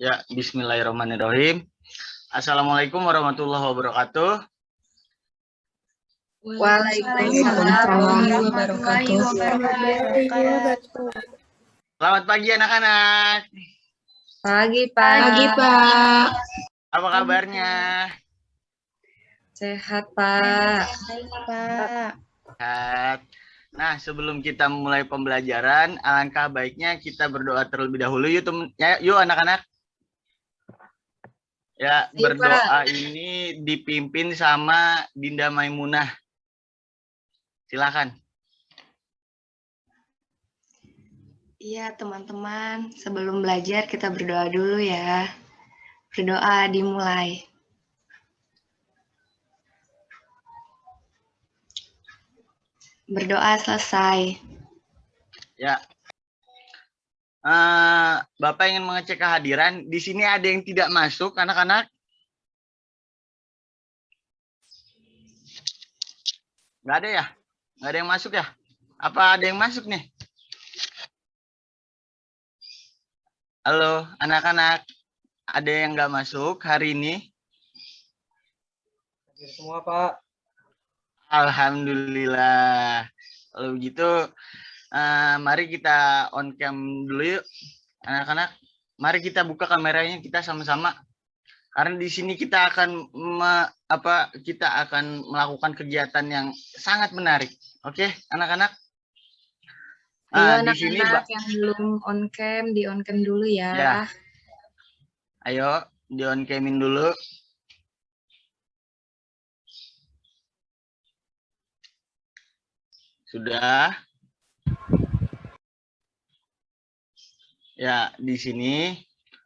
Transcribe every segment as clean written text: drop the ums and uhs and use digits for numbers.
Ya, bismillahirrahmanirrahim. Assalamualaikum warahmatullahi wabarakatuh. Waalaikumsalam warahmatullahi wabarakatuh. Selamat pagi anak-anak. Pagi, Pak. Pagi, Pak. Apa kabarnya? Sehat, Pak. Pak. Sehat. Nah, sebelum kita mulai pembelajaran, alangkah baiknya kita berdoa terlebih dahulu. Yuk anak-anak. Ya, berdoa ini dipimpin sama Dinda Maimunah. Silakan. Iya, teman-teman. Sebelum belajar, kita berdoa dulu ya. Berdoa dimulai. Berdoa selesai. Ya. Bapak ingin mengecek kehadiran. Di sini ada yang tidak masuk, anak-anak? Nggak ada ya? Nggak ada yang masuk ya? Apa ada yang masuk nih? Halo, anak-anak. Ada yang nggak masuk hari ini? Hadir semua, Pak. Alhamdulillah. Kalau begitu, mari kita on cam dulu yuk, anak-anak. Mari kita buka kameranya kita sama-sama. Karena di sini kita akan melakukan kegiatan yang sangat menarik. Oke, anak-anak. Di sini yang belum on cam, di on cam dulu ya. Ya. Ayo, di on camin dulu. Sudah. Ya, di sini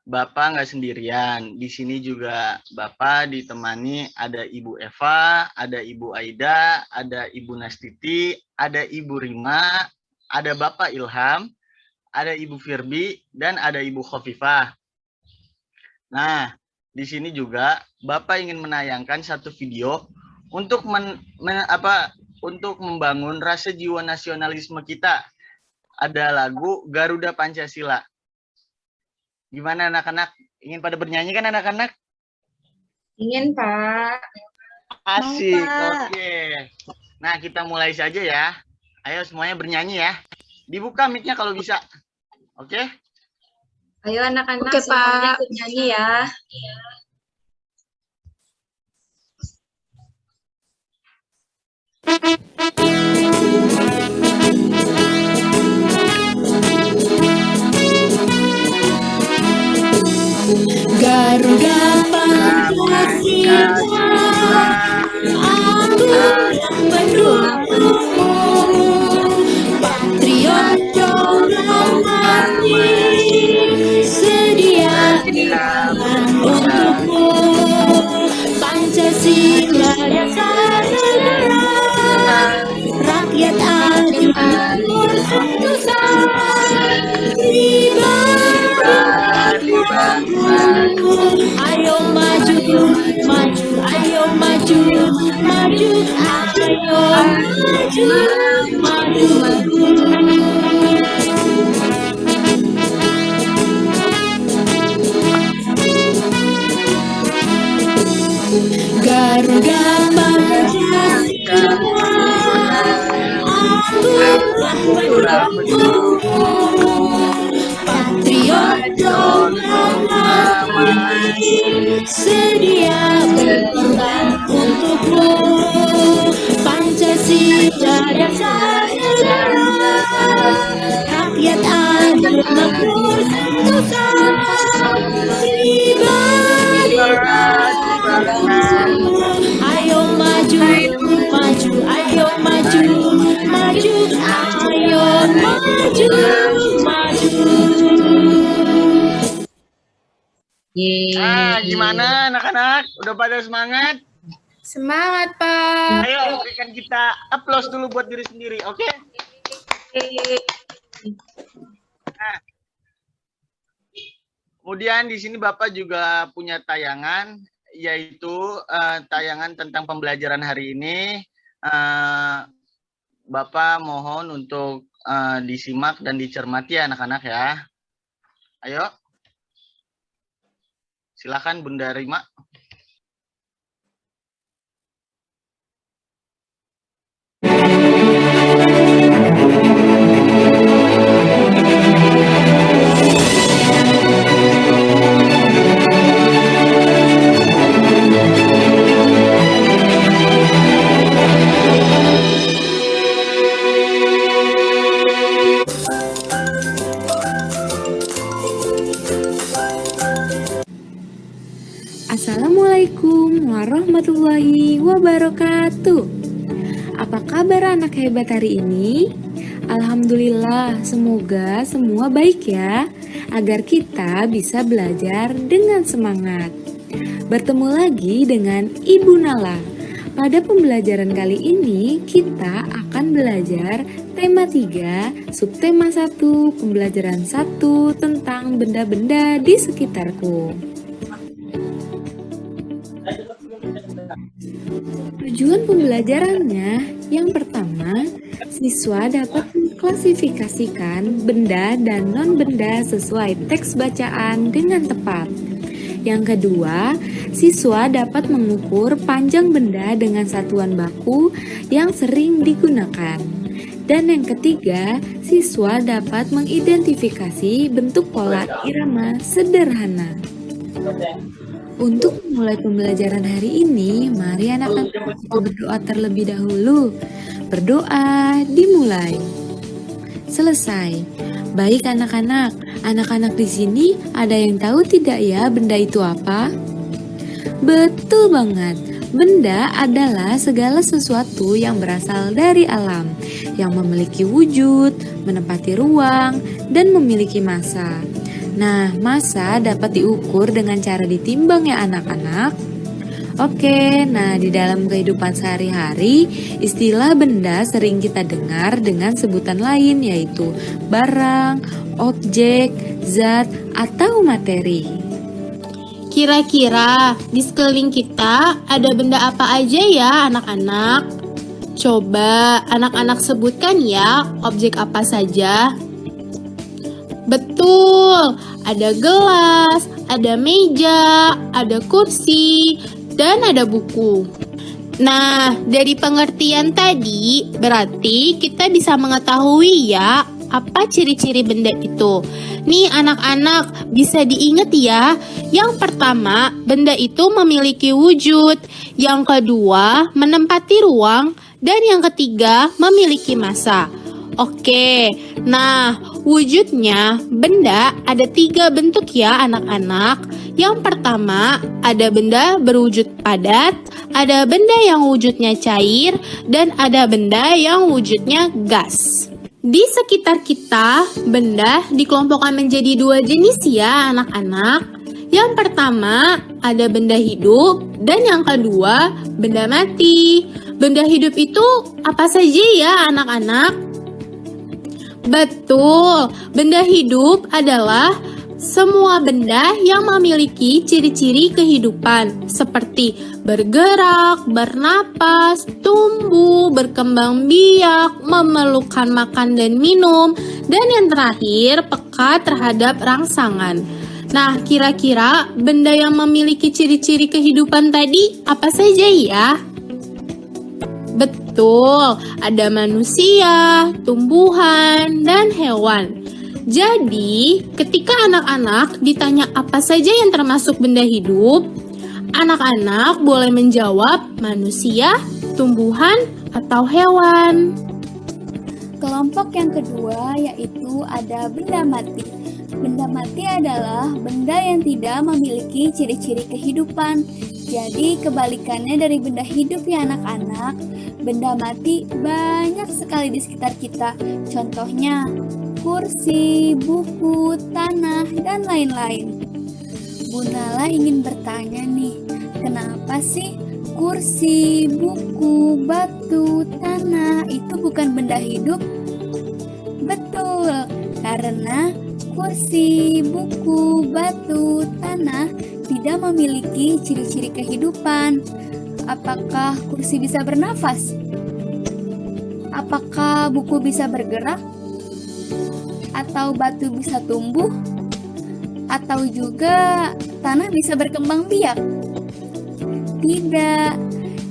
Bapak nggak sendirian. Di sini juga Bapak ditemani ada Ibu Eva, ada Ibu Aida, ada Ibu Nastiti, ada Ibu Rima, ada Bapak Ilham, ada Ibu Firbi, dan ada Ibu Khofifah. Nah, di sini juga Bapak ingin menayangkan satu video untuk untuk membangun rasa jiwa nasionalisme kita. Ada lagu Garuda Pancasila. Gimana anak-anak? Ingin pada bernyanyi kan anak-anak? Ingin, Pak. Asik, oke. Nah, kita mulai saja ya. Ayo semuanya bernyanyi ya. Dibuka mic-nya kalau bisa. Oke? Ayo anak-anak Pak. semuanya ikut nyanyi ya. Garuda Pancasila, aku mendukungmu. Patriot jonggrang mati, sedia untukmu. Pancasila dasar negara, rakyat adil bersatu. Pribadi ayo maju, maju, ayo maju, maju, ayo maju, maju. Garuda Pancasila, aku mendukungmu. Patriot jonggrang mati, sedia berkorban untukmu. Pancasila dasar negara, rakyat adil bersatu. Pribadi ayo maju, maju, ayo maju, maju, ayo maju, maju. Gimana anak-anak? Udah pada semangat? Semangat, Pak. Ayo berikan kita applause dulu buat diri sendiri, oke? Nah, kemudian di sini Bapak juga punya tayangan, yaitu tayangan tentang pembelajaran hari ini. Bapak mohon untuk disimak dan dicermati ya anak-anak ya. Ayo. Silakan Bunda Rima. Assalamualaikum warahmatullahi wabarakatuh. Apa kabar anak hebat hari ini? Alhamdulillah, semoga semua baik ya, agar kita bisa belajar dengan semangat. Bertemu lagi dengan Ibu Nala. Pada pembelajaran kali ini, kita akan belajar tema 3, subtema 1, pembelajaran 1 tentang benda-benda di sekitarku. Tujuan pembelajarannya, yang pertama, siswa dapat mengklasifikasikan benda dan non-benda sesuai teks bacaan dengan tepat. Yang kedua, siswa dapat mengukur panjang benda dengan satuan baku yang sering digunakan. Dan yang ketiga, siswa dapat mengidentifikasi bentuk pola irama sederhana. Untuk memulai pembelajaran hari ini, mari anak-anak kita berdoa terlebih dahulu. Berdoa dimulai. Selesai. Baik anak-anak, anak-anak di sini ada yang tahu tidak ya benda itu apa? Betul banget. Benda adalah segala sesuatu yang berasal dari alam, yang memiliki wujud, menempati ruang, dan memiliki massa. Nah, massa dapat diukur dengan cara ditimbang ya anak-anak. Oke, nah di dalam kehidupan sehari-hari, istilah benda sering kita dengar dengan sebutan lain yaitu barang, objek, zat, atau materi. Kira-kira di sekeliling kita ada benda apa aja ya anak-anak? Coba anak-anak sebutkan ya objek apa saja. Betul, ada gelas, ada meja, ada kursi, dan ada buku. Nah, dari pengertian tadi, berarti kita bisa mengetahui ya, apa ciri-ciri benda itu. Nih anak-anak, bisa diingat ya. Yang pertama, benda itu memiliki wujud. Yang kedua, menempati ruang. Dan yang ketiga, memiliki massa. Oke, nah wujudnya benda ada 3 bentuk ya anak-anak. Yang pertama ada benda berwujud padat, ada benda yang wujudnya cair, dan ada benda yang wujudnya gas. Di sekitar kita, benda dikelompokkan menjadi 2 jenis ya anak-anak. Yang pertama ada benda hidup dan yang kedua benda mati. Benda hidup itu apa saja ya anak-anak? Betul, benda hidup adalah semua benda yang memiliki ciri-ciri kehidupan seperti bergerak, bernapas, tumbuh, berkembang biak, memerlukan makan dan minum, dan yang terakhir peka terhadap rangsangan. Nah, kira-kira benda yang memiliki ciri-ciri kehidupan tadi apa saja ya? Betul, ada manusia, tumbuhan, dan hewan. Jadi, ketika anak-anak ditanya apa saja yang termasuk benda hidup, anak-anak boleh menjawab manusia, tumbuhan, atau hewan. Kelompok yang kedua yaitu ada benda mati. Benda mati adalah benda yang tidak memiliki ciri-ciri kehidupan. Jadi kebalikannya dari benda hidup ya anak-anak, benda mati banyak sekali di sekitar kita. Contohnya kursi, buku, tanah, dan lain-lain. Bu Nala ingin bertanya nih, kenapa sih kursi, buku, batu, tanah itu bukan benda hidup? Betul, karena kursi, buku, batu, tanah tidak memiliki ciri-ciri kehidupan. Apakah kursi bisa bernafas? Apakah buku bisa bergerak? Atau batu bisa tumbuh? Atau juga tanah bisa berkembang biak? Tidak.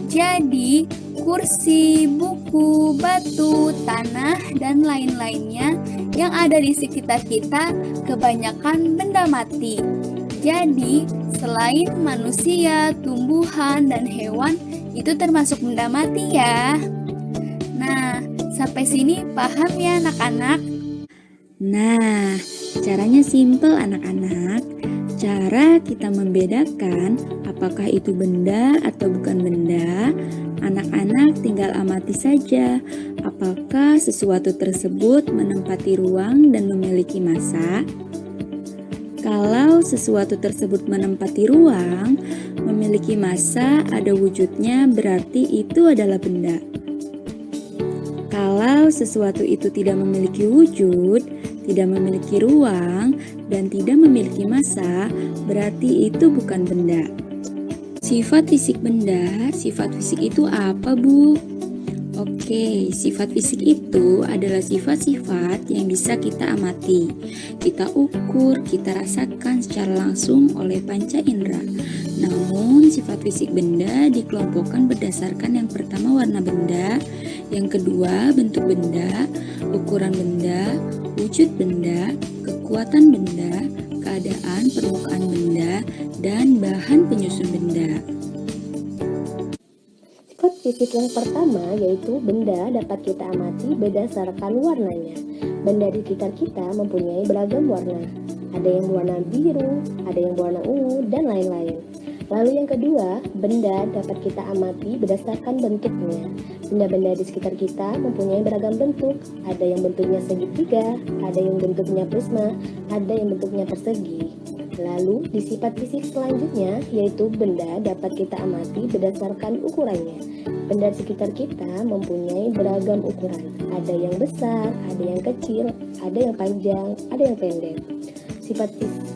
Jadi, kursi, buku, batu, tanah, dan lain-lainnya yang ada di sekitar kita kebanyakan benda mati. Jadi, selain manusia, tumbuhan, dan hewan, itu termasuk benda mati ya. Nah, sampai sini paham ya anak-anak? Nah, caranya simpel anak-anak. Cara kita membedakan apakah itu benda atau bukan benda, anak-anak tinggal amati saja apakah sesuatu tersebut menempati ruang dan memiliki massa. Kalau sesuatu tersebut menempati ruang, memiliki massa, ada wujudnya, berarti itu adalah benda. Kalau sesuatu itu tidak memiliki wujud, tidak memiliki ruang, dan tidak memiliki massa, berarti itu bukan benda. Sifat fisik benda, sifat fisik itu apa, Bu? Oke, sifat fisik itu adalah sifat-sifat yang bisa kita amati, kita ukur, kita rasakan secara langsung oleh panca indera. Namun, sifat fisik benda dikelompokkan berdasarkan yang pertama warna benda, yang kedua bentuk benda, ukuran benda, wujud benda, kekuatan benda, keadaan permukaan benda, dan bahan penyusun benda. Sifat fisik yang pertama yaitu benda dapat kita amati berdasarkan warnanya. Benda di sekitar kita mempunyai beragam warna. Ada yang berwarna biru, ada yang berwarna ungu, dan lain-lain. Lalu yang kedua, benda dapat kita amati berdasarkan bentuknya. Benda-benda di sekitar kita mempunyai beragam bentuk. Ada yang bentuknya segitiga, ada yang bentuknya prisma, ada yang bentuknya persegi. Lalu di sifat fisik selanjutnya yaitu benda dapat kita amati berdasarkan ukurannya. Benda di sekitar kita mempunyai beragam ukuran. Ada yang besar, ada yang kecil, ada yang panjang, ada yang pendek. Sifat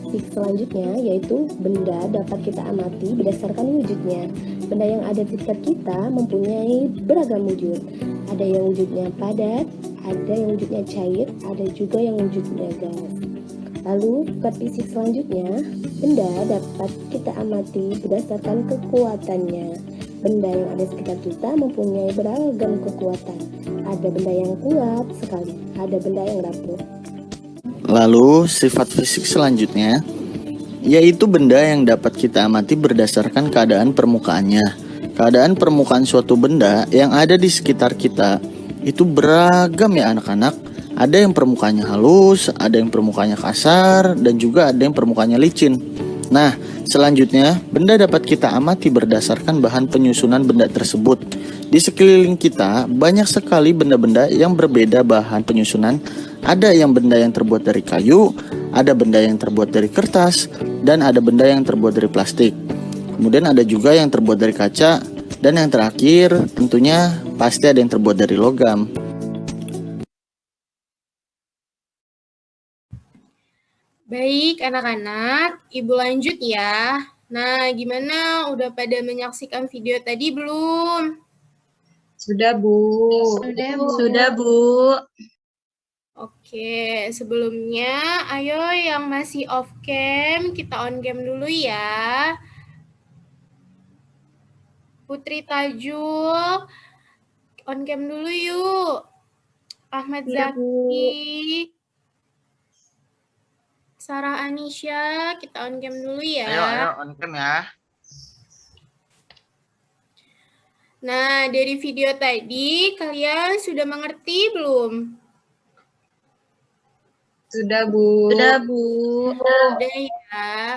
fisik selanjutnya yaitu benda dapat kita amati berdasarkan wujudnya. Benda yang ada di sekitar kita mempunyai beragam wujud. Ada yang wujudnya padat, ada yang wujudnya cair, ada juga yang wujudnya gas. Lalu, sifat fisik selanjutnya, benda dapat kita amati berdasarkan kekuatannya. Benda yang ada di sekitar kita mempunyai beragam kekuatan. Ada benda yang kuat sekali, ada benda yang rapuh. Lalu, sifat fisik selanjutnya yaitu benda yang dapat kita amati berdasarkan keadaan permukaannya. Keadaan permukaan suatu benda yang ada di sekitar kita itu beragam ya anak-anak. Ada yang permukaannya halus, ada yang permukaannya kasar, dan juga ada yang permukaannya licin. Nah, selanjutnya, benda dapat kita amati berdasarkan bahan penyusunan benda tersebut. Di sekeliling kita, banyak sekali benda-benda yang berbeda bahan penyusunan. Ada yang benda yang terbuat dari kayu, ada benda yang terbuat dari kertas, dan ada benda yang terbuat dari plastik. Kemudian ada juga yang terbuat dari kaca, dan yang terakhir tentunya pasti ada yang terbuat dari logam. Baik, anak-anak, Ibu lanjut ya. Nah, gimana? Udah pada menyaksikan video tadi belum? Sudah, Bu. Sudah, Bu. Oke, sebelumnya ayo yang masih off cam, kita on cam dulu ya. Putri Tajul, on cam dulu yuk. Ahmad Zaki, Sarah Anisha, kita on cam dulu ya. Ayo on cam ya. Nah, dari video tadi kalian sudah mengerti belum? Sudah, Bu. Sudah, Bu. Sudah ya.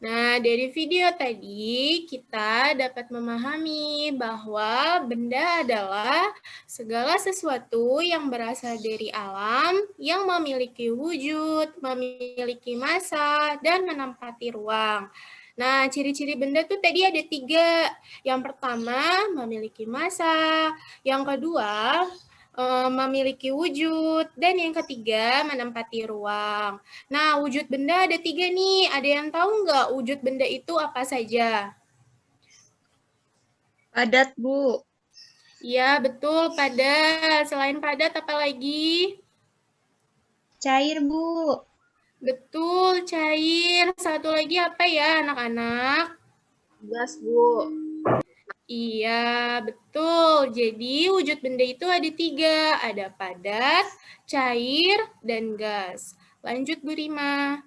Nah, dari video tadi kita dapat memahami bahwa benda adalah segala sesuatu yang berasal dari alam, yang memiliki wujud, memiliki massa, dan menempati ruang. Nah, ciri-ciri benda tuh tadi ada 3. Yang pertama, memiliki massa. Yang kedua, memiliki wujud, dan yang ketiga menempati ruang. Nah, wujud benda ada 3 nih. Ada yang tahu nggak wujud benda itu apa saja? Padat, Bu. Iya, betul, padat. Selain padat apa lagi? Cair, Bu. Betul, cair. Satu lagi apa ya anak-anak? Gas, Bu. Iya, betul. Jadi wujud benda itu ada 3. Ada padat, cair, dan gas. Lanjut Bu Rima.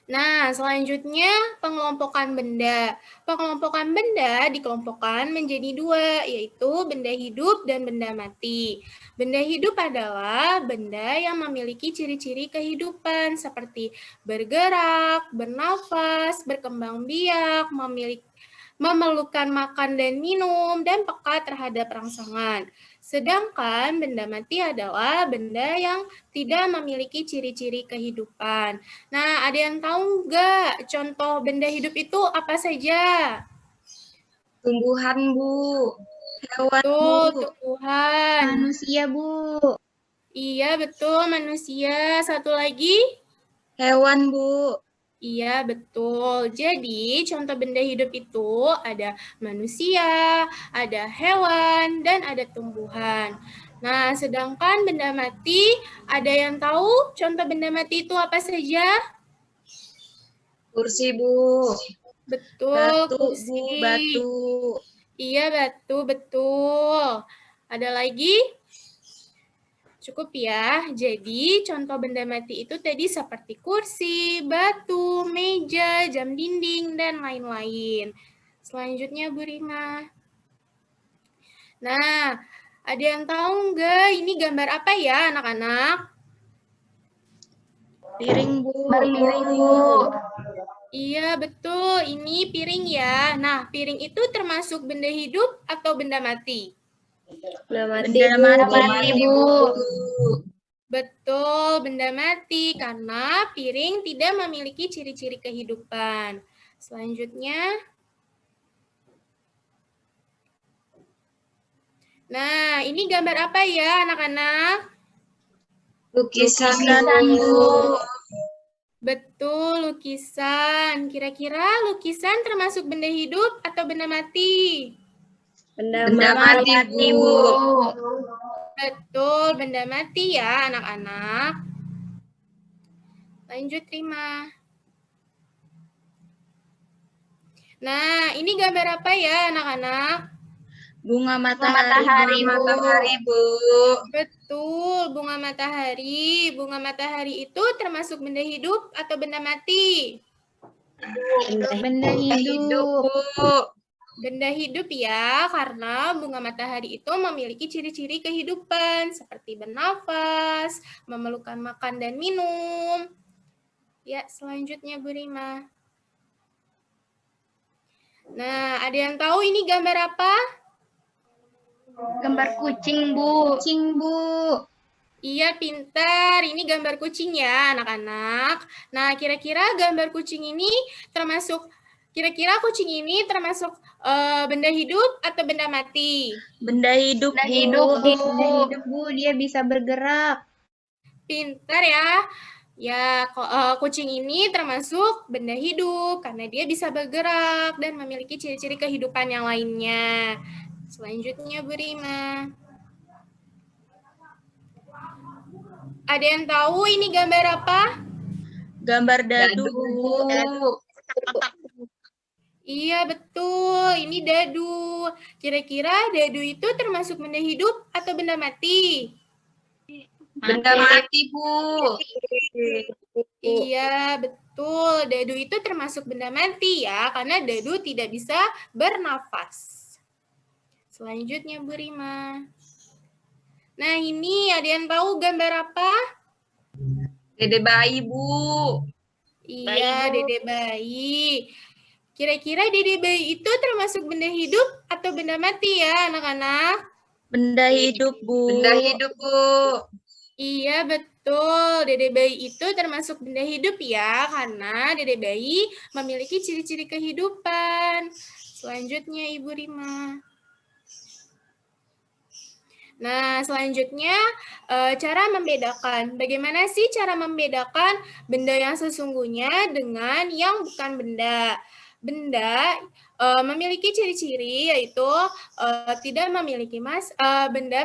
Nah, selanjutnya pengelompokan benda. Pengelompokan benda dikelompokkan menjadi 2, yaitu benda hidup dan benda mati. Benda hidup adalah benda yang memiliki ciri-ciri kehidupan seperti bergerak, bernafas, berkembang biak, memerlukan makan dan minum, dan peka terhadap rangsangan. Sedangkan benda mati adalah benda yang tidak memiliki ciri-ciri kehidupan. Nah, ada yang tahu nggak contoh benda hidup itu apa saja? Tumbuhan, Bu. Hewan, Betul, Bu. tumbuhan. Manusia, Bu. Iya, betul, manusia. Satu lagi? Hewan, Bu. Iya, betul. Jadi, contoh benda hidup itu ada manusia, ada hewan, dan ada tumbuhan. Nah, sedangkan benda mati, ada yang tahu contoh benda mati itu apa saja? Kursi, Bu. Betul, Batu, kursi. Bu. Batu. Iya, batu, betul. Ada lagi? Cukup ya. Jadi, contoh benda mati itu tadi seperti kursi, batu, meja, jam dinding, dan lain-lain. Selanjutnya, Bu Rima. Nah, ada yang tahu nggak ini gambar apa ya, anak-anak? Piring, Bu. Piring, Bu. Iya, betul. Ini piring ya. Nah, piring itu termasuk benda hidup atau benda mati? Benda Benda mati, Bu. Betul, benda mati karena piring tidak memiliki ciri-ciri kehidupan. Selanjutnya. Nah, ini gambar apa ya, anak-anak? Lukisan, Bu. Betul, lukisan. Kira-kira lukisan termasuk benda hidup atau benda mati? Benda mati, Bu. Betul, benda mati ya anak-anak. Lanjut, Rima. Nah, ini gambar apa ya anak-anak? Bunga matahari, Bu. Betul, bunga matahari. Bunga matahari itu termasuk benda hidup atau benda mati? Benda hidup. Bu. Benda hidup ya, karena bunga matahari itu memiliki ciri-ciri kehidupan seperti bernafas, memerlukan makan dan minum. Ya, selanjutnya Bu Rima. Nah, ada yang tahu ini gambar apa? Gambar kucing, Bu. Kucing, Bu. Iya, pintar. Ini gambar kucing ya, anak-anak. Nah, kira-kira gambar kucing ini termasuk benda hidup atau benda mati? Benda hidup, Benda hidup, Bu. Benda hidup, Bu. Dia bisa bergerak. Pintar ya. Ya, kucing ini termasuk benda hidup karena dia bisa bergerak dan memiliki ciri-ciri kehidupan yang lainnya. Selanjutnya, Bu Rima. Ada yang tahu ini gambar apa? Gambar dadu, Bu. Iya, betul. Ini dadu. Kira-kira dadu itu termasuk benda hidup atau benda mati? Benda mati, Bu. Iya, betul. Dadu itu termasuk benda mati ya, karena dadu tidak bisa bernafas. Selanjutnya, Bu Rima. Nah, ini ada yang tahu gambar apa? Dede bayi, Bu. Iya, dede bayi. Kira-kira dede bayi itu termasuk benda hidup atau benda mati ya, anak-anak? Benda hidup, Bu. Benda hidup, Bu. Iya, betul. Dede bayi itu termasuk benda hidup ya, karena dede bayi memiliki ciri-ciri kehidupan. Selanjutnya, Ibu Rima. Nah, selanjutnya cara membedakan. Bagaimana sih cara membedakan benda yang sesungguhnya dengan yang bukan benda? benda memiliki ciri-ciri yaitu benda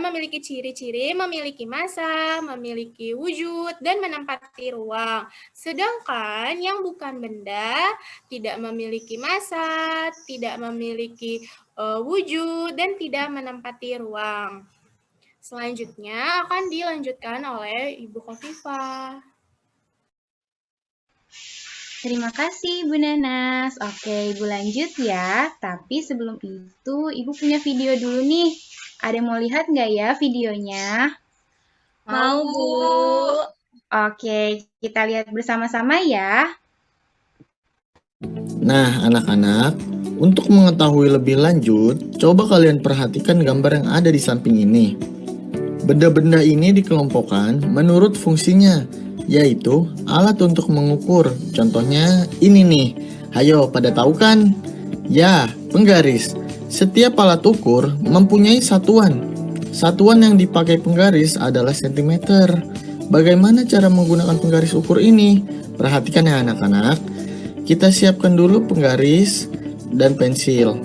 memiliki ciri-ciri memiliki massa, memiliki wujud dan menempati ruang. Sedangkan yang bukan benda tidak memiliki massa, tidak memiliki wujud dan tidak menempati ruang. Selanjutnya akan dilanjutkan oleh Ibu Khofifah. Terima kasih Bu Nanas. Oke, Ibu lanjut ya. Tapi sebelum itu, Ibu punya video dulu nih. Ada yang mau lihat nggak ya videonya? Mau, Bu. Oke, kita lihat bersama-sama ya. Nah, anak-anak, untuk mengetahui lebih lanjut, coba kalian perhatikan gambar yang ada di samping ini. Benda-benda ini dikelompokkan menurut fungsinya, yaitu alat untuk mengukur. Contohnya ini nih. Hayo, pada tahu kan? Ya, penggaris. Setiap alat ukur mempunyai satuan. Satuan yang dipakai penggaris adalah sentimeter. Bagaimana cara menggunakan penggaris ukur ini? Perhatikan ya anak-anak. Kita siapkan dulu penggaris dan pensil.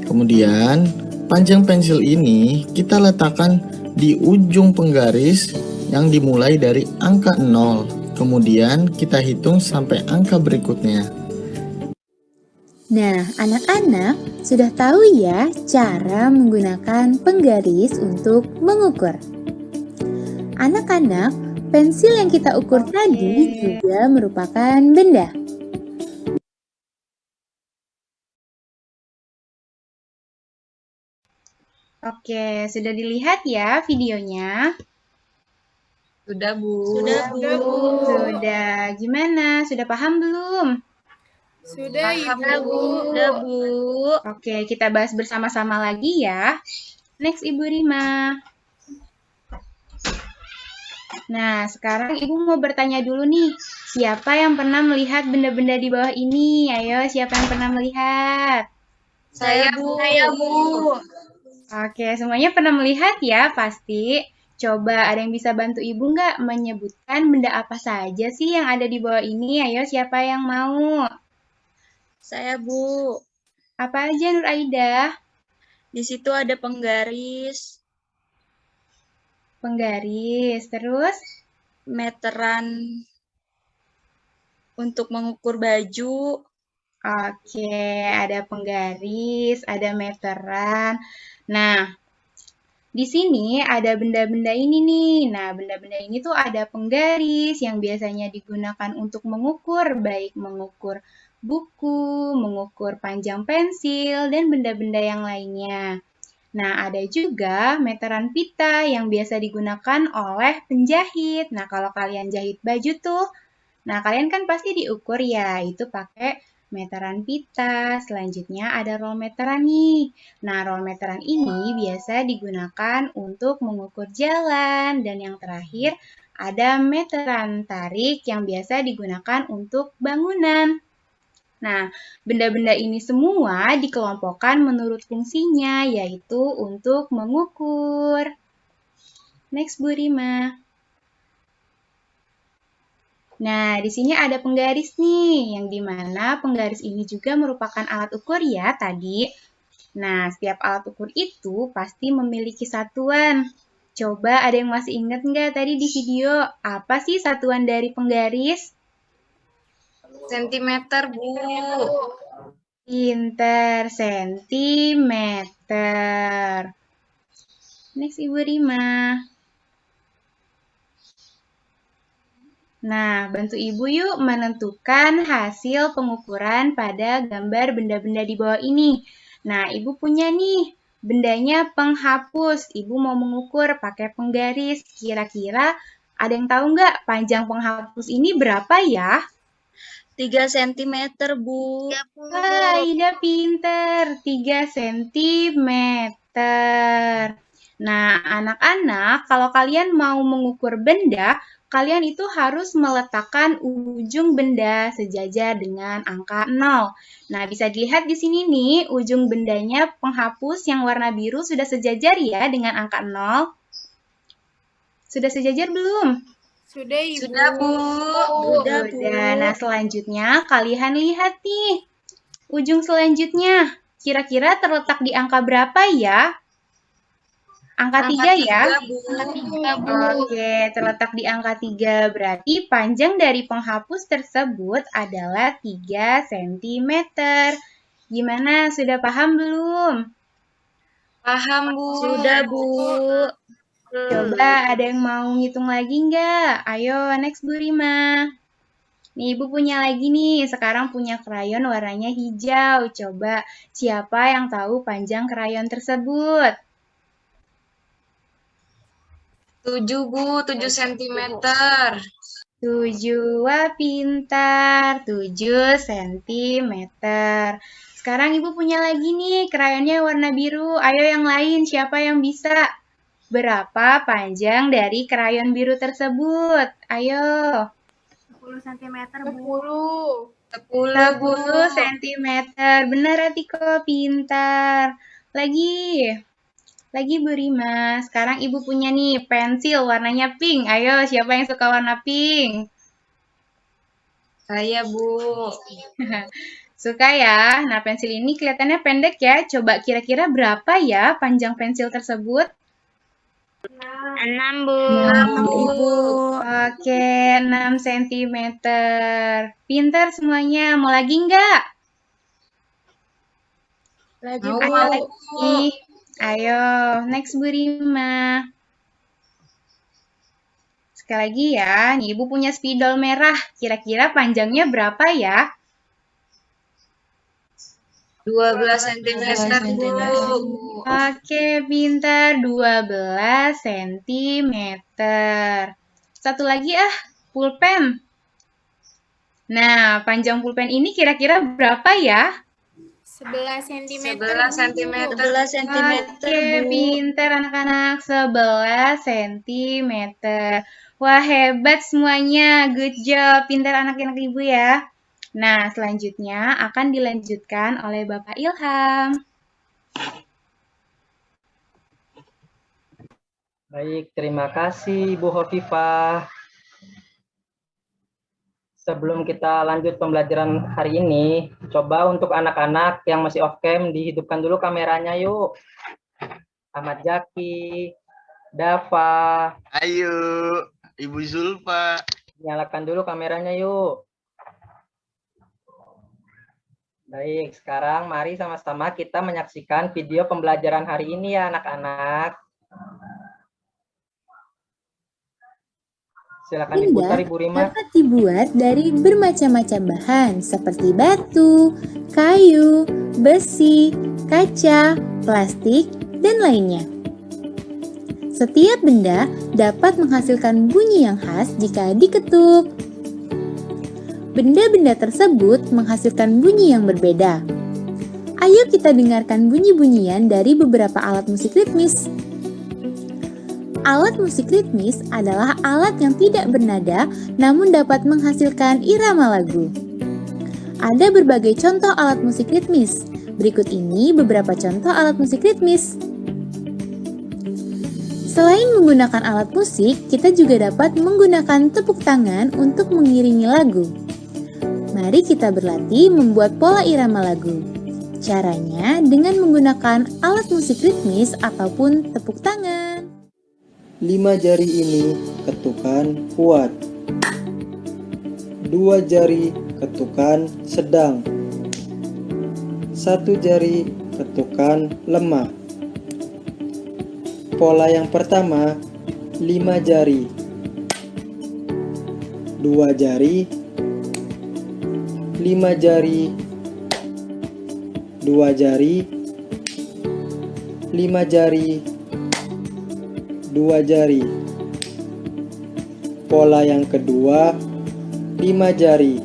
Kemudian, panjang pensil ini kita letakkan di ujung penggaris yang dimulai dari angka 0. Kemudian kita hitung sampai angka berikutnya. Nah, anak-anak sudah tahu ya cara menggunakan penggaris untuk mengukur. Anak-anak, pensil yang kita ukur tadi juga merupakan benda. Oke, sudah dilihat ya videonya? Sudah, Bu. Sudah, Bu. Sudah. Gimana? Sudah paham belum? Sudah, Paham, Ibu. Bu. Sudah, Bu. Oke, kita bahas bersama-sama lagi ya. Next, Ibu Rima. Nah, sekarang Ibu mau bertanya dulu nih. Siapa yang pernah melihat benda-benda di bawah ini? Ayo, siapa yang pernah melihat? Saya, Bu. Oke, semuanya pernah melihat ya, pasti. Coba ada yang bisa bantu Ibu nggak menyebutkan benda apa saja sih yang ada di bawah ini? Ayo, siapa yang mau? Saya, Bu. Apa aja, Nur Aida? Di situ ada penggaris, Penggaris, terus? meteran untuk mengukur baju, Oke, ada penggaris, ada meteran. Nah, di sini ada benda-benda ini nih. Nah, benda-benda ini tuh ada penggaris yang biasanya digunakan untuk mengukur, baik mengukur buku, mengukur panjang pensil, dan benda-benda yang lainnya. Nah, ada juga meteran pita yang biasa digunakan oleh penjahit. Nah, kalau kalian jahit baju tuh, nah kalian kan pasti diukur ya, itu pakai meteran pita. Selanjutnya ada roll meteran nih. Nah, roll meteran ini biasa digunakan untuk mengukur jalan. Dan yang terakhir ada meteran tarik yang biasa digunakan untuk bangunan. Nah, benda-benda ini semua dikelompokkan menurut fungsinya, yaitu untuk mengukur. Next, Bu Rima. Nah, di sini ada penggaris nih, yang dimana penggaris ini juga merupakan alat ukur ya tadi. Nah, setiap alat ukur itu pasti memiliki satuan. Coba ada yang masih ingat nggak tadi di video, apa sih satuan dari penggaris? sentimeter, Bu. Pinter, sentimeter. Next, Ibu Rima. Nah, bantu Ibu yuk menentukan hasil pengukuran pada gambar benda-benda di bawah ini. Nah, Ibu punya nih, bendanya penghapus. Ibu mau mengukur pakai penggaris. Kira-kira ada yang tahu nggak panjang penghapus ini berapa ya? 3 cm, Bu. Wah, Ida pinter. 3 cm. Nah, anak-anak, kalau kalian mau mengukur benda, kalian itu harus meletakkan ujung benda sejajar dengan angka 0. Nah, bisa dilihat di sini nih, ujung bendanya penghapus yang warna biru sudah sejajar ya dengan angka 0. Sudah sejajar belum? Sudah, Ibu. Sudah, Bu. Sudah. Nah, selanjutnya kalian lihat nih. ujung selanjutnya. Kira-kira terletak di angka berapa ya? Angka 3 ya? Oke, terletak di angka 3. Berarti panjang dari penghapus tersebut adalah 3 cm. Gimana? Sudah paham belum? Paham, Bu. Sudah, Bu. Coba ada yang mau ngitung lagi nggak? Ayo, next Bu Rima. Nih, Ibu punya lagi nih. Sekarang punya krayon warnanya hijau. Coba, siapa yang tahu panjang krayon tersebut? 7, Bu. 7 cm. 7, wah pintar. 7 cm. Sekarang Ibu punya lagi nih, krayonnya warna biru. Ayo yang lain, siapa yang bisa? Berapa panjang dari krayon biru tersebut? Ayo. 10 cm, Bu. 10 cm. Benar, Atiko. Pintar. Lagi Bu Rima. Sekarang Ibu punya nih pensil warnanya pink. Ayo, siapa yang suka warna pink? Saya, Bu. Suka ya? Nah, pensil ini kelihatannya pendek ya. Coba kira-kira berapa ya panjang pensil tersebut? 6, Bu. 6, Bu. Oke, 6 cm. Pintar semuanya. Mau lagi nggak? Mau, Ayo Bu. lagi. Ayo, next Bu Rima. Sekali lagi ya, nih Ibu punya spidol merah. Kira-kira panjangnya berapa ya? 12 cm, Bu. Oke, pintar. 12 cm. Satu lagi pulpen. Nah, panjang pulpen ini kira-kira berapa ya? 11 cm. 11 cm. 11 cm, Oke, Bu. pintar anak-anak. 11 cm. Wah, hebat semuanya. Good job. Pintar anak-anak Ibu ya. Nah, selanjutnya akan dilanjutkan oleh Bapak Ilham. Baik, terima kasih Bu Hovifah. Sebelum kita lanjut pembelajaran hari ini, coba untuk anak-anak yang masih off cam dihidupkan dulu kameranya yuk. Ahmad Zaki, Dava. Ayo, Ibu Zulfa. Nyalakan dulu kameranya yuk. Baik, sekarang mari sama-sama kita menyaksikan video pembelajaran hari ini ya anak-anak. Silakan diputar Ibu Rima. Dapat dibuat dari bermacam-macam bahan seperti batu, kayu, besi, kaca, plastik, dan lainnya. Setiap benda dapat menghasilkan bunyi yang khas jika diketuk. Benda-benda tersebut menghasilkan bunyi yang berbeda. Ayo kita dengarkan bunyi-bunyian dari beberapa alat musik ritmis. Alat musik ritmis adalah alat yang tidak bernada namun dapat menghasilkan irama lagu. Ada berbagai contoh alat musik ritmis. Berikut ini beberapa contoh alat musik ritmis. Selain menggunakan alat musik, kita juga dapat menggunakan tepuk tangan untuk mengiringi lagu. Mari kita berlatih membuat pola irama lagu. Caranya dengan menggunakan alat musik ritmis ataupun tepuk tangan. 5 jari ini ketukan kuat. 2 jari ketukan sedang. 1 jari ketukan lemah. Pola yang pertama, 5 jari. 2 jari. 5 jari. 2 jari. 5 jari. 2 jari. Pola yang kedua, 5 jari.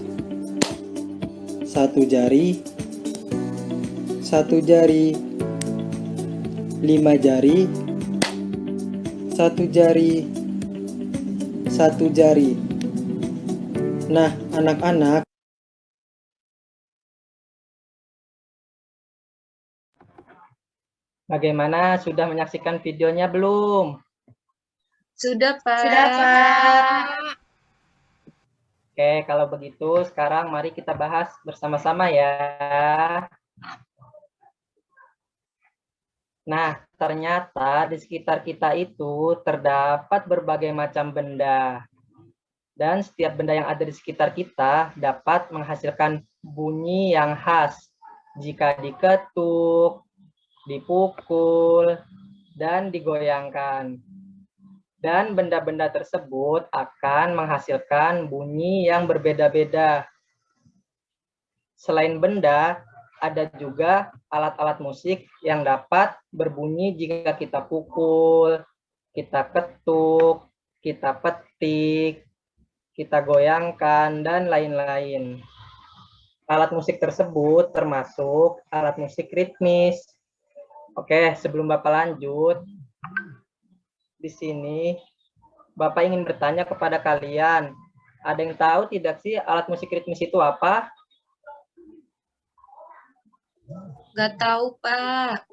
1 jari. 1 jari. 5 jari. 1 jari. 1 jari. Nah, anak-anak, Bagaimana, sudah menyaksikan videonya belum? Sudah, Pak. Sudah, Pak. Oke, kalau begitu sekarang mari kita bahas bersama-sama ya. Nah, ternyata di sekitar kita itu terdapat berbagai macam benda. Dan setiap benda yang ada di sekitar kita dapat menghasilkan bunyi yang khas jika diketuk, dipukul, dan digoyangkan. Dan benda-benda tersebut akan menghasilkan bunyi yang berbeda-beda. Selain benda, ada juga alat-alat musik yang dapat berbunyi jika kita pukul, kita ketuk, kita petik, kita goyangkan, dan lain-lain. Alat musik tersebut termasuk alat musik ritmis. Oke, sebelum Bapak lanjut, di sini Bapak ingin bertanya kepada kalian, ada yang tahu tidak sih alat musik ritmis itu apa? Nggak tahu, Pak.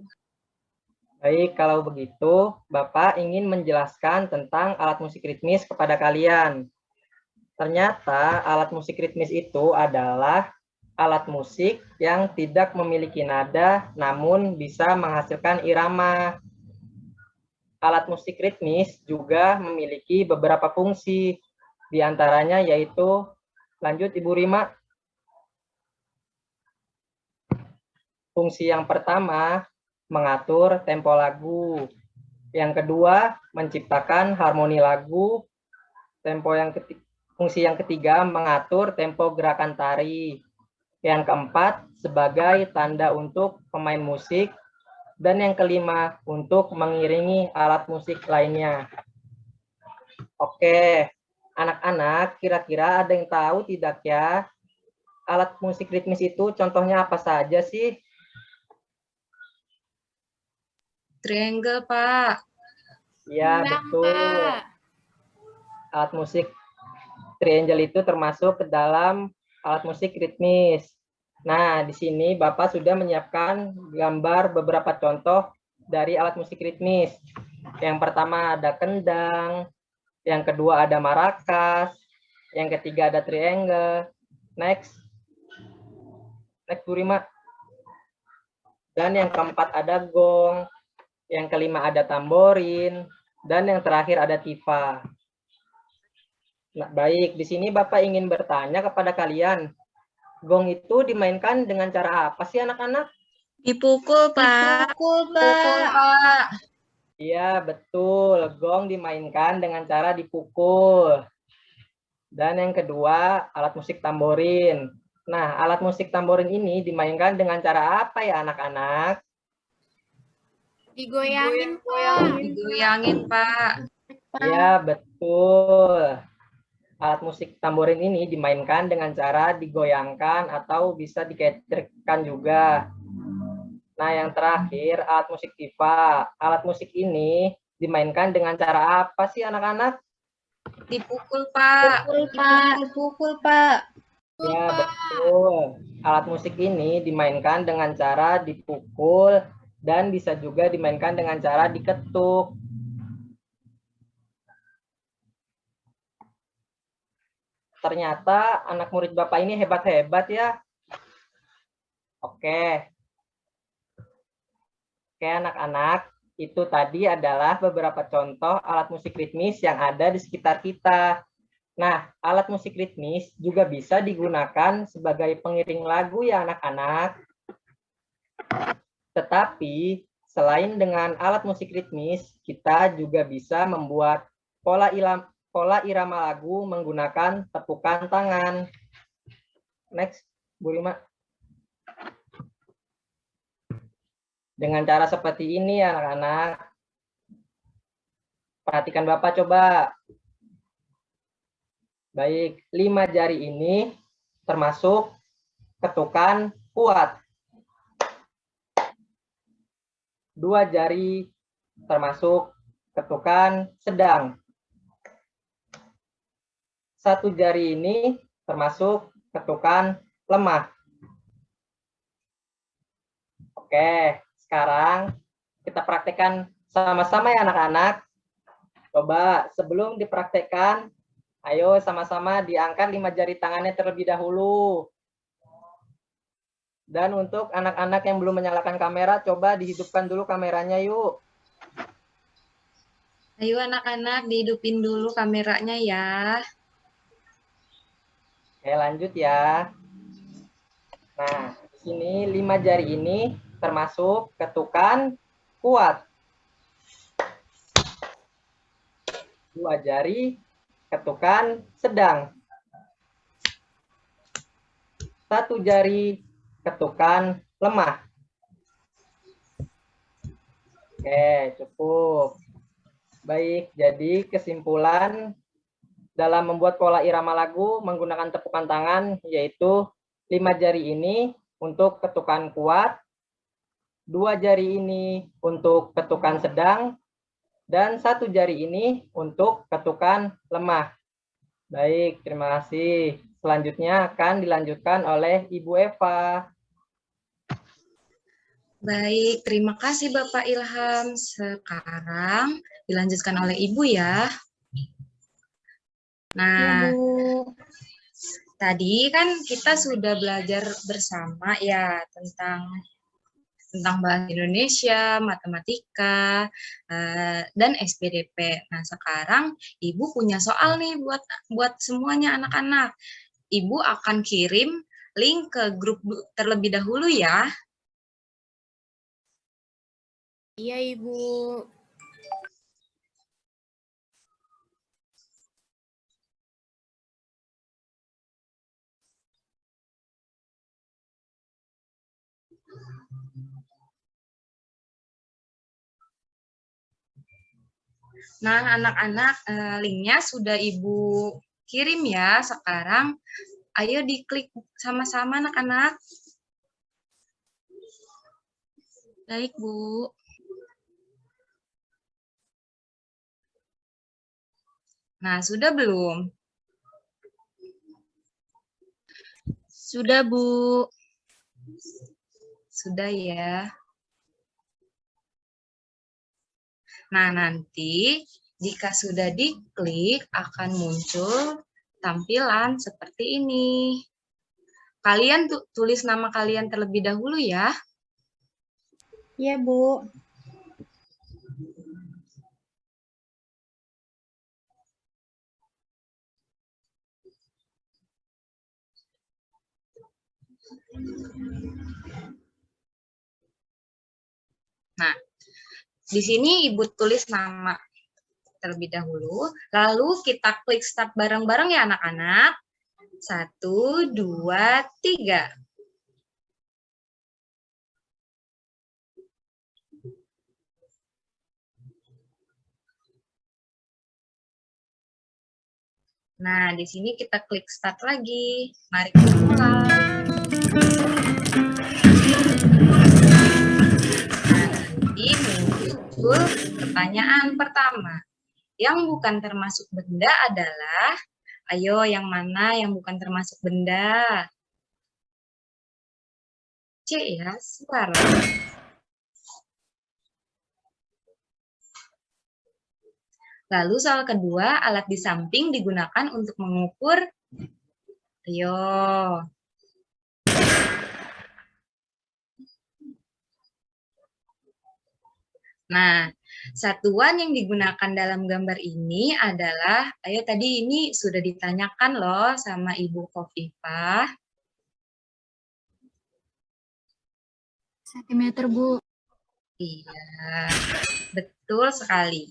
Baik, kalau begitu Bapak ingin menjelaskan tentang alat musik ritmis kepada kalian. Ternyata alat musik ritmis itu adalah alat musik yang tidak memiliki nada namun bisa menghasilkan irama. Alat musik ritmis juga memiliki beberapa fungsi, di antaranya yaitu, lanjut Ibu Rima. Fungsi yang pertama, mengatur tempo lagu. Yang kedua, menciptakan harmoni lagu. Fungsi yang ketiga, mengatur tempo gerakan tari. Yang keempat, sebagai tanda untuk pemain musik. Dan yang kelima, untuk mengiringi alat musik lainnya. Oke, anak-anak, kira-kira ada yang tahu tidak ya? Alat musik ritmis itu contohnya apa saja sih? Triangle, Pak. Ya, betul. Alat musik triangle itu termasuk ke dalam alat musik ritmis. Nah, di sini Bapak sudah menyiapkan gambar beberapa contoh dari alat musik ritmis. Yang pertama ada kendang, yang kedua ada marakas, yang ketiga ada triangle. Next Bu Rima. Dan yang keempat ada gong, yang kelima ada tamborin, dan yang terakhir ada tifa. Nah, baik, di sini Bapak ingin bertanya kepada kalian, gong itu dimainkan dengan cara apa sih anak-anak? Dipukul, Pak. Pukul, Pukul, Pak. Pak. Iya, betul. Gong dimainkan dengan cara dipukul. Dan yang kedua, alat musik tamborin. Nah, alat musik tamborin ini dimainkan dengan cara apa ya anak-anak? Digoyangin, Pak. Digoyangin, Pak. Ya, betul. Alat musik tamborin ini dimainkan dengan cara digoyangkan atau bisa diketrikkan juga. Nah, yang terakhir, alat musik tifa. Alat musik ini dimainkan dengan cara apa sih anak-anak? Dipukul, Pak. Pukul, Pak. Pukul, Pak. Ya, betul. Alat musik ini dimainkan dengan cara dipukul dan bisa juga dimainkan dengan cara diketuk. Ternyata anak murid Bapak ini hebat-hebat ya. Oke. Oke anak-anak, itu tadi adalah beberapa contoh alat musik ritmis yang ada di sekitar kita. Nah, alat musik ritmis juga bisa digunakan sebagai pengiring lagu ya anak-anak. Tetapi, selain dengan alat musik ritmis, kita juga bisa membuat pola irama lagu menggunakan tepukan tangan. Next, Bu Rima. Dengan cara seperti ini ya anak-anak. Perhatikan Bapak coba. Baik, 5 jari ini termasuk ketukan kuat. 2 jari termasuk ketukan sedang. 1 jari ini termasuk ketukan lemah. Oke, sekarang kita praktekkan sama-sama ya anak-anak. Coba sebelum dipraktekkan, Ayo sama-sama diangkat 5 jari tangannya terlebih dahulu. Dan untuk anak-anak yang belum menyalakan kamera, coba dihidupkan dulu kameranya yuk. Ayo anak-anak dihidupin dulu kameranya ya. Oke, lanjut ya. Nah, di sini 5 jari ini termasuk ketukan kuat. 2 jari ketukan sedang. 1 jari ketukan lemah. Oke, cukup. Baik, jadi kesimpulan dalam membuat pola irama lagu menggunakan tepukan tangan, yaitu 5 jari ini untuk ketukan kuat, 2 jari ini untuk ketukan sedang, dan 1 jari ini untuk ketukan lemah. Baik, terima kasih. Selanjutnya akan dilanjutkan oleh Ibu Eva. Baik, terima kasih Bapak Ilham. Sekarang dilanjutkan oleh Ibu ya. Nah, tadi kan kita sudah belajar bersama ya tentang bahasa Indonesia, matematika, dan SPDP. Nah, sekarang Ibu punya soal nih buat semuanya anak-anak. Ibu akan kirim link ke grup terlebih dahulu ya. Iya, Ibu. Nah, anak-anak, linknya sudah Ibu kirim ya. Sekarang, ayo diklik sama-sama anak-anak. Baik, Bu. Nah, sudah belum? Sudah, Bu. Sudah ya. Nah, nanti jika sudah diklik akan muncul tampilan seperti ini. Kalian tulis nama kalian terlebih dahulu ya. Iya, Bu. Nah, di sini Ibu tulis nama terlebih dahulu, lalu kita klik start bareng-bareng ya anak-anak. 1, 2, 3. Nah, di sini kita klik start lagi. Mari kita mulai. Nanti muncul pertanyaan pertama. Yang bukan termasuk benda adalah, ayo yang mana yang bukan termasuk benda? C ya, suara. Lalu soal kedua, alat di samping digunakan untuk mengukur. Ayo. Nah, satuan yang digunakan dalam gambar ini adalah, ayo tadi ini sudah ditanyakan loh sama Ibu Khofifah. Sentimeter, Bu. Iya, betul sekali.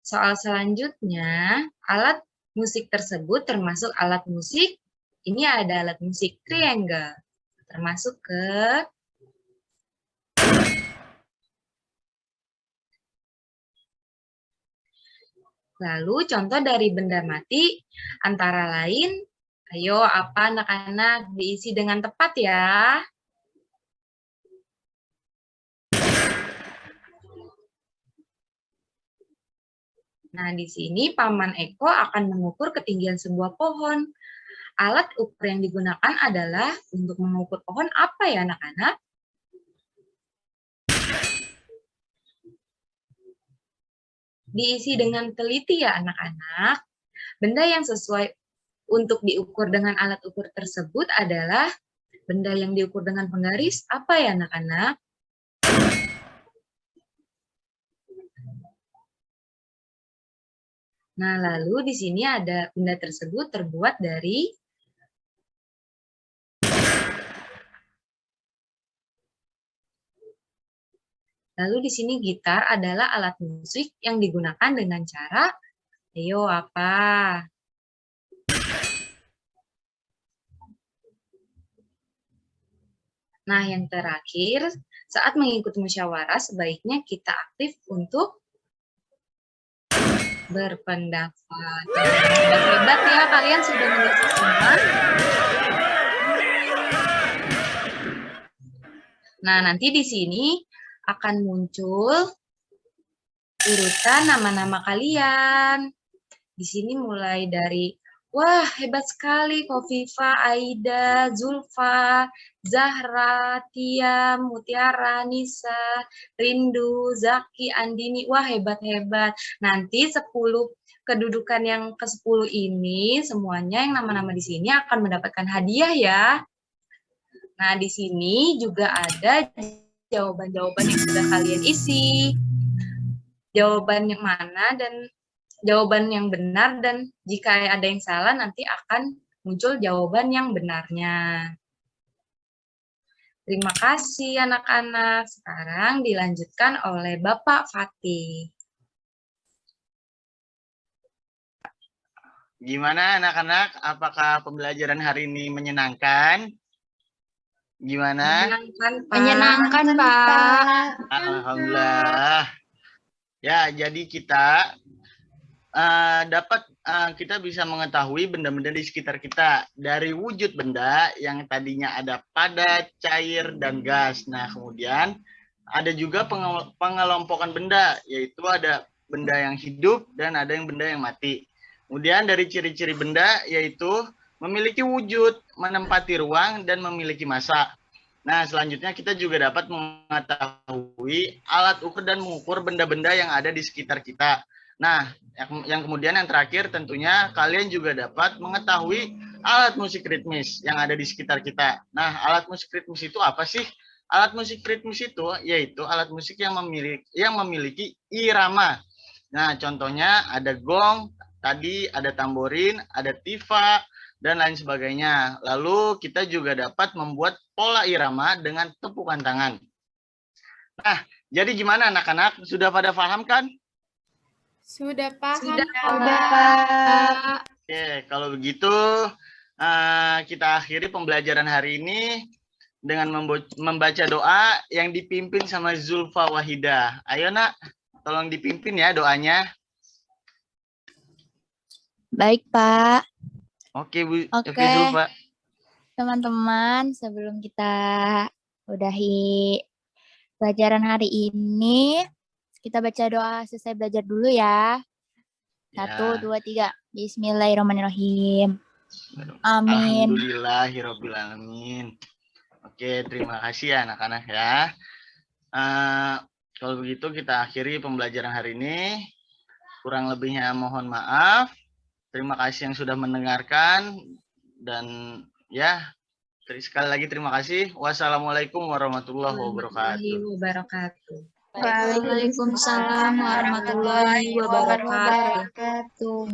Soal selanjutnya, alat musik tersebut termasuk alat musik. Ini ada alat musik triangle. Termasuk ke lalu contoh dari benda mati antara lain, ayo apa anak-anak diisi dengan tepat ya. Nah, di sini Paman Eko akan mengukur ketinggian sebuah pohon. Alat ukur yang digunakan adalah untuk mengukur pohon apa ya anak-anak? Diisi dengan teliti ya anak-anak. Benda yang sesuai untuk diukur dengan alat ukur tersebut adalah benda yang diukur dengan penggaris. Apa ya anak-anak? Nah, lalu di sini ada benda tersebut terbuat dari Lalu di sini gitar adalah alat musik yang digunakan dengan cara, ayo apa? Nah, yang terakhir, saat mengikuti musyawarah sebaiknya kita aktif untuk berpendapat. Hebat ya, kalian sudah mengerti semua. Nah, nanti di sini akan muncul urutan nama-nama kalian. Di sini mulai dari, wah hebat sekali Kofifa, Aida, Zulfa, Zahra, Tia, Mutiara, Nisa, Rindu, Zaki, Andini. Wah hebat-hebat. Nanti 10 kedudukan yang ke-10 ini semuanya yang nama-nama di sini akan mendapatkan hadiah ya. Nah, di sini juga ada jawaban-jawaban yang sudah kalian isi. Jawaban yang mana dan jawaban yang benar, dan jika ada yang salah nanti akan muncul jawaban yang benarnya. Terima kasih anak-anak. Sekarang dilanjutkan oleh Bapak Fatih. Gimana anak-anak? Apakah pembelajaran hari ini menyenangkan? Gimana? Menyenangkan, Pak. Alhamdulillah. Ya, jadi kita kita bisa mengetahui benda-benda di sekitar kita dari wujud benda yang tadinya ada padat, cair, dan gas. Nah, kemudian ada juga pengelompokan benda, yaitu ada benda yang hidup dan ada yang benda yang mati. Kemudian dari ciri-ciri benda yaitu memiliki wujud, menempati ruang, dan memiliki massa. Nah, selanjutnya kita juga dapat mengetahui alat ukur dan mengukur benda-benda yang ada di sekitar kita. Nah, yang kemudian yang terakhir tentunya kalian juga dapat mengetahui alat musik ritmis yang ada di sekitar kita. Nah, alat musik ritmis itu apa sih? Alat musik ritmis itu yaitu alat musik yang memiliki irama. Nah, contohnya ada gong, tadi ada tamborin, ada tifa, dan lain sebagainya. Lalu kita juga dapat membuat pola irama dengan tepukan tangan. Nah, jadi gimana anak-anak? Sudah pada paham kan? Sudah paham, Pak. Oke, kalau begitu kita akhiri pembelajaran hari ini dengan membaca doa yang dipimpin sama Zulfa Wahidah. Ayo nak, tolong dipimpin ya doanya. Baik, Pak. Oke, Bu. Oke. Oke, Zulfa. Teman-teman, sebelum kita udahi pelajaran hari ini, kita baca doa selesai belajar dulu ya. 1, 2, 3. Bismillahirrahmanirrahim. Amin. Alhamdulillahirrahmanirrahim. Oke, terima kasih ya anak-anak ya. Kalau begitu kita akhiri pembelajaran hari ini. Kurang lebihnya mohon maaf. Terima kasih yang sudah mendengarkan. Dan ya, sekali lagi terima kasih. Wassalamualaikum warahmatullahi wabarakatuh. Waalaikumsalam warahmatullahi wabarakatuh.